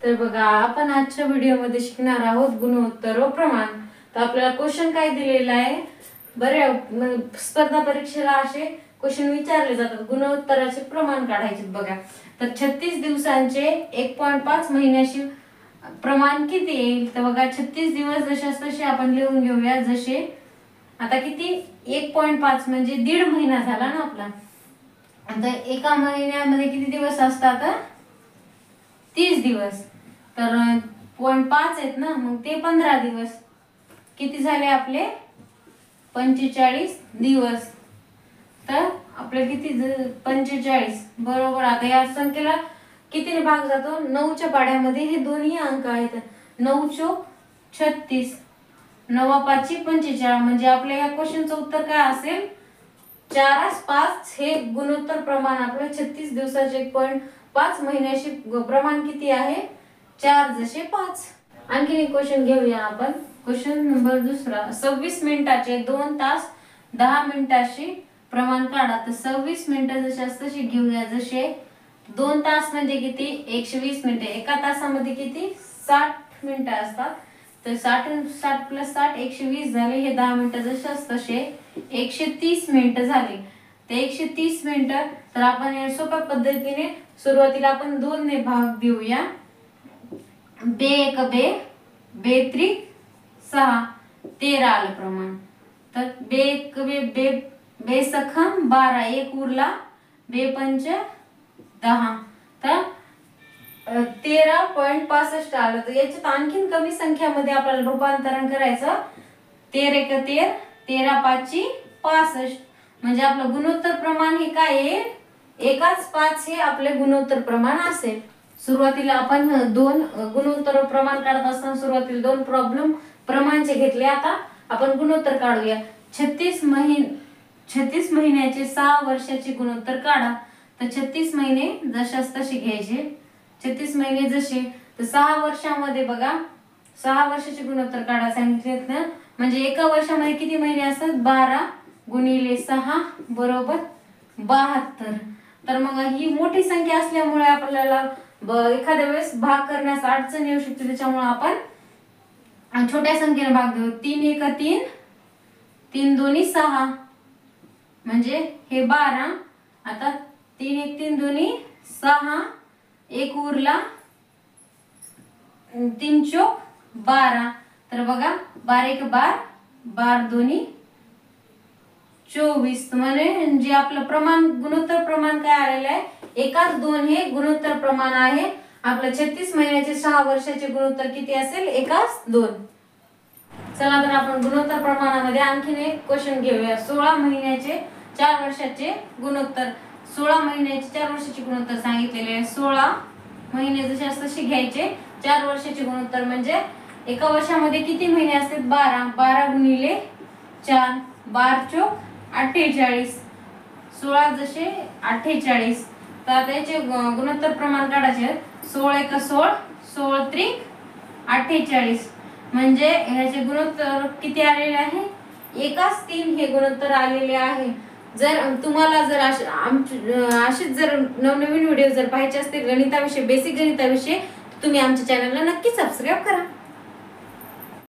तर बघा आपण आजच्या व्हिडिओमध्ये शिकणार आहोत गुणोत्तर व प्रमाण। तर आपल्याला क्वेश्चन काय दिलेला आहे, स्पर्धा परीक्षेला असे क्वेश्चन विचारले जातात, गुणोत्तराचे प्रमाण काढायचे बघा। तर 36 दिवसांचे 1.5 महिन्याशी प्रमाण किती येईल? तर बघा 36 दिवस जसे तसे आपण लिहून घेऊया। जसे आता किती 1.5 म्हणजे 1.5 महिना झाला ना आपला। आता एका महिन्यामध्ये किती दिवस असतात? 30 दिवस। तर 0.5 आहेत ना, मग ते 15 दिवस किती झाले आपले? 45 दिवस। तर आपले किती 45 बरोबर। आता या संख्येला कितीने भाग जातो? 9च्या पाढ्यामध्ये हे दोन्ही अंक आहेत। 9 चोक 36, 9 5 45 म्हणजे आपल्या या क्वेश्चनचं उत्तर काय असेल? 4:5 हे गुणोत्तर प्रमाण आपलं 36 दिवसाचे 1.5 महिन्याशी प्रमाण किती आहे? 4:5। आणखी एक क्वेश्चन घेऊया आपण। क्वेश्चन नंबर दुसरा, 26 मिनिटाचे 2 तास 10 मिनिटाशी प्रमाण काढा। तर 26 मिनिटं जसे तसे घेऊया। जसे 2 तास म्हणजे किती? 120 मिनिटे। एका तासामध्ये किती? 60 मिनिटं असतात। तर 60 प्लस 60 120 झाले। हे 10 मिनिटं जसे तसे 130 मिनिटं झाले। ते 130 मिनिटं तर आपण या सोप्या पद्धतीने सुरुवातीला आपण 2 ने भाग देऊया। बे 1 बे, बे 3 6 13 आलं प्रमाण। तर बे 1 बे, बे सखम 12 1 उरला, बे 5 10 तर 13.65 आलं। तर याच्यात आणखीन कमी संख्यामध्ये आपल्याला रूपांतरण करायचं। 13 1 13, 13 5 65 म्हणजे आपलं गुणोत्तर प्रमाण हे काय आहे? 1:5 हे आपले गुणोत्तर प्रमाण असेल। सुरुवातीला आपण 2 गुणोत्तर प्रमाण काढत असताना सुरुवातीला 2 प्रॉब्लेम प्रमाणचे घेतले। आता आपण गुणोत्तर काढूया। 36 महिन्याचे 6 वर्षाचे गुणोत्तर काढा। तर 36 महिने जशास तसे घ्यायचे। 36 महिने जसे तर 6 वर्षामध्ये बघा 6 वर्षाचे गुणोत्तर काढा सांगितलेत ना। म्हणजे एका वर्षामध्ये किती महिने असतात? 12 गुणिले 6 बरोबर 72। तर मग ही मोठी संख्या असल्यामुळे आपल्याला एखाद्या वेळेस भाग करण्यास अडचण येऊ शकते, त्याच्यामुळे आपण छोट्या संख्येने भाग देऊ। 3 1 3, 3 2 6 म्हणजे हे 12। आता 3 1 3 2 6 1 उरला, 3 चोक 12 तर बघा 12 1 12, 12 2 24 म्हणजे आपलं प्रमाण गुणोत्तर प्रमाण काय आलेलं आहे? 1:2 हे गुणोत्तर प्रमाण आहे। आपलं 36 महिन्याचे 6 वर्षाचे गुणोत्तर किती असेल? 1:2। चला तर आपण गुणोत्तर प्रमाणामध्ये आणखीन एक क्वेश्चन घेऊया। 16 महिन्याचे 4 वर्षाचे गुणोत्तर। 16 महिन्याचे 4 वर्षाचे गुणोत्तर सांगितलेले आहे। 16 महिने जसे तसे घ्यायचे। 4 वर्षाचे गुणोत्तर म्हणजे एका वर्षामध्ये किती महिने असतात? 12 12 गुणिले 4 12 चोक 48, 16 जसे 48। तर आता याचे गुणोत्तर प्रमाण काढायचे। 16 1 16, 16 3 48 म्हणजे ह्याचे गुणोत्तर किती आलेले आहे? 1:3 हे गुणोत्तर आलेले आहे। जर तुम्हाला जर अशीच जर नवनवीन व्हिडिओ जर पाहायचे असतील गणिताविषयी, बेसिक गणिताविषयी, तुम्ही आमच्या चॅनलला नक्की सबस्क्राईब करा।